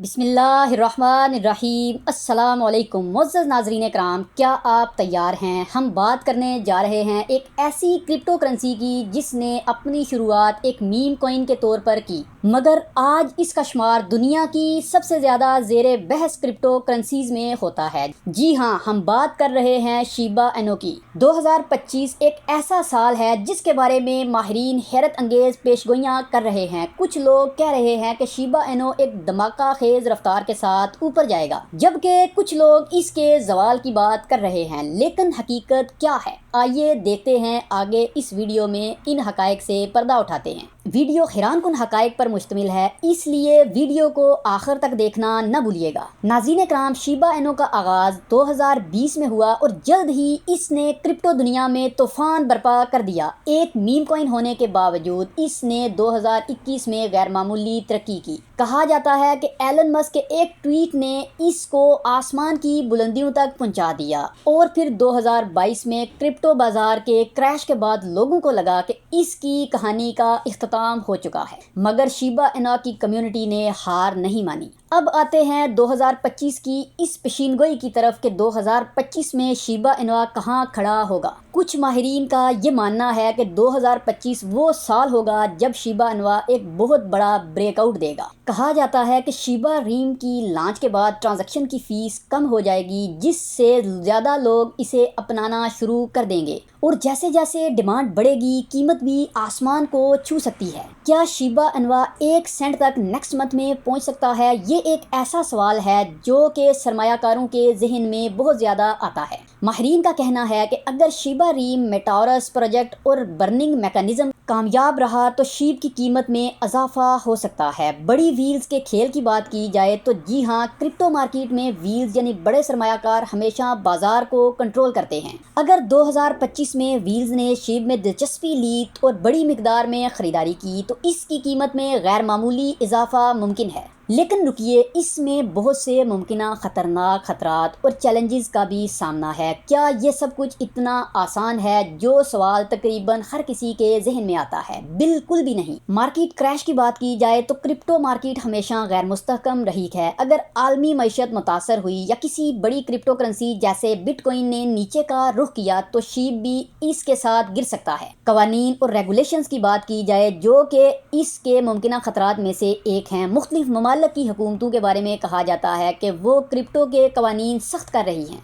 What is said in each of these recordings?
बिस्मिल्लाहिर्रहमानिर्रहीम। अस्सलाम वालेकुम मुअज़्ज़ज़ नाज़रीन कराम, क्या आप तैयार हैं? हम बात करने जा रहे हैं एक ऐसी क्रिप्टो करेंसी की जिसने अपनी शुरुआत एक मीम कॉइन के तौर पर की, मगर आज इसका शुमार दुनिया की सबसे ज़्यादा ज़ेरे बहस क्रिप्टो करेंसीज़ में होता है। जी हाँ, हम बात कर रहे हैं शिबा इनो की। 2025 एक ऐसा साल है जिसके बारे में माहिरीन हैरत अंगेज़ पेशगोइयाँ कर रहे हैं। कुछ लोग कह रहे हैं कि शिबा इनो एक धमाका खेज रफ्तार के साथ ऊपर जाएगा, जबकि कुछ लोग इसके ज़वाल की बात कर रहे हैं। लेकिन हकीकत क्या है, आइए देखते हैं आगे इस वीडियो में। इन हकायक से पर्दा उठाते हैं। वीडियो हैरानकुन हकायक पर मुश्तमिल है, इसलिए वीडियो को आखिर तक देखना न भूलिएगा। नाज़रीन कराम, शिबा इनो का आगाज़ 2020 में हुआ और जल्द ही इसने क्रिप्टो दुनिया में तूफान बर्पा कर दिया। एक मीम कॉइन होने के बावजूद इसने 2021 में गैर मामूली तरक्की की। कहा जाता है कि एलन मस्क के एक ट्वीट ने इसको आसमान की बुलंदियों तक पहुंचा दिया और फिर 2022 में क्रिप्टो बाजार के क्रैश के बाद लोगों को लगा कि इसकी कहानी का इख्तिताम हो चुका है, मगर शिबा इनो की कम्युनिटी ने हार नहीं मानी। अब आते हैं 2025 की इस पेशीनगोई की तरफ कि 2025 में शिबा इनो कहां खड़ा होगा। कुछ माहिरीन का ये मानना है कि 2025 वो साल होगा जब शिबा इनो एक बहुत बड़ा ब्रेकआउट देगा। कहा जाता है कि शिबा रीम की लॉन्च के बाद ट्रांजैक्शन की फीस कम हो जाएगी, जिससे ज़्यादा लोग इसे अपनाना शुरू कर देंगे और जैसे जैसे डिमांड बढ़ेगी कीमत भी आसमान को छू सकती है। क्या शिबा इनो 1 सेंट तक नेक्स्ट मंथ में पहुंच सकता है? ये एक ऐसा सवाल है जो कि सरमायाकारों के जहन में बहुत ज़्यादा आता है। माहिरीन का कहना है कि अगर शिबा रीम, मेटावरस प्रोजेक्ट और बर्निंग मैकेनिज्म कामयाब रहा तो शीब की कीमत में इजाफा हो सकता है। बड़ी व्हील्स के खेल की बात की जाए तो जी हाँ, क्रिप्टो मार्केट में व्हील्स यानी बड़े सरमायाकार हमेशा बाजार को कंट्रोल करते हैं। अगर 2025 में व्हील्स ने शीब में दिलचस्पी ली और बड़ी मिकदार में ख़रीदारी की तो इसकी कीमत में गैर मामूली इजाफा मुमकिन है। लेकिन रुकिए, इसमें बहुत से मुमकिना ख़तरनाक खतरात और चैलेंजेस का भी सामना है। क्या ये सब कुछ इतना आसान है? जो सवाल तकरीबन हर किसी के जहन में आता है। बिल्कुल भी नहीं। मार्केट क्रैश की बात की जाए तो क्रिप्टो मार्केट हमेशा गैर मुस्तहकम रही है। अगर आलमी मईशत मुतासर हुई या किसी बड़ी क्रिप्टो करेंसी जैसे बिटकॉइन ने नीचे का रुख किया तो शीब भी इसके साथ गिर सकता है। कवानीन और रेगुलेशंस की बात की जाए जो कि इसके मुमकिना खतरात में से एक हैं। मुख्तलिफ ममालिक की हुकूमतों के बारे में कहा जाता है कि वो क्रिप्टो के कवानीन सख्त कर रही हैं।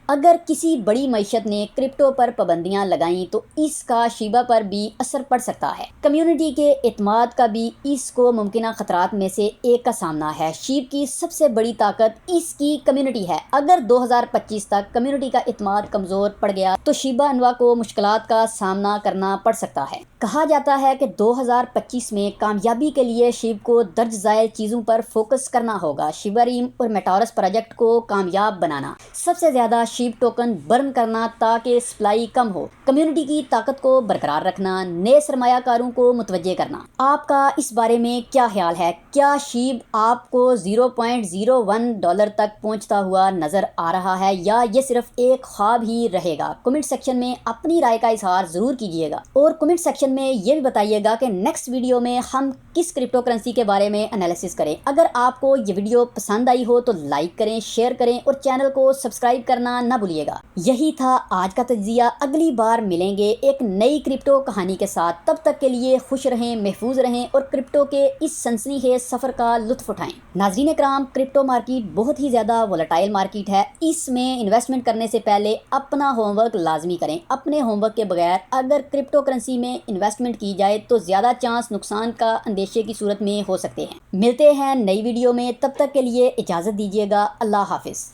अगर किसी बड़ी मईशत ने क्रिप्टो पर पाबंदियां लगाईं तो इसका शिबा पर भी असर पड़ सकता है। कम्युनिटी के एतमाद का भी इसको मुमकिना खतरात में से एक का सामना है। शीब की सबसे बड़ी ताकत इसकी कम्युनिटी है। अगर 2025 तक कम्युनिटी का एतमाद कमज़ोर पड़ गया तो शिबा इनो को मुश्किलात का सामना करना पड़ सकता है। कहा जाता है कि 2025 में कामयाबी के लिए शीब को दर्ज ज़ायल चीज़ों पर फोकस करना होगा। शिबा रीम और मेटावरस प्रोजेक्ट को कामयाब बनाना, सबसे ज़्यादा शीब टोकन बर्न करना ताकि सप्लाई कम हो, कम्युनिटी की ताकत को बरकरार रखना, नए सरमायाकारों को मुतवज्जे करना। आपका इस बारे में क्या ख्याल है? क्या शीब आपको $0.01 तक पहुंचता हुआ नज़र आ रहा है या ये सिर्फ एक ख्वाब ही रहेगा? कमेंट सेक्शन में अपनी राय का इजहार ज़रूर कीजिएगा और कमेंट सेक्शन में ये भी बताइएगा कि नेक्स्ट वीडियो में हम किस क्रिप्टो करेंसी के बारे में एनालिसिस करें। अगर आपको ये वीडियो पसंद आई हो तो लाइक करें, शेयर करें और चैनल को सब्सक्राइब करना ना भूलिएगा। यही था आज का तज्जिया। अगली बार मिलेंगे एक नई क्रिप्टो कहानी के साथ। तब तक के लिए खुश रहें, महफूज रहें और क्रिप्टो के इस सनसनीखेज सफ़र का लुत्फ उठाएं। नाज़रीन कराम, क्रिप्टो मार्केट बहुत ही ज़्यादा वोलेटाइल मार्केट है। इसमें इन्वेस्टमेंट करने से पहले अपना होमवर्क लाजमी करें। अपने होमवर्क के बगैर अगर क्रिप्टो करेंसी में इन्वेस्टमेंट की जाए तो ज़्यादा चांस नुकसान का अंदेशे की सूरत में हो सकते हैं। मिलते हैं नई वीडियो में, तब तक के लिए इजाज़त दीजिएगा। अल्लाह हाफिज़।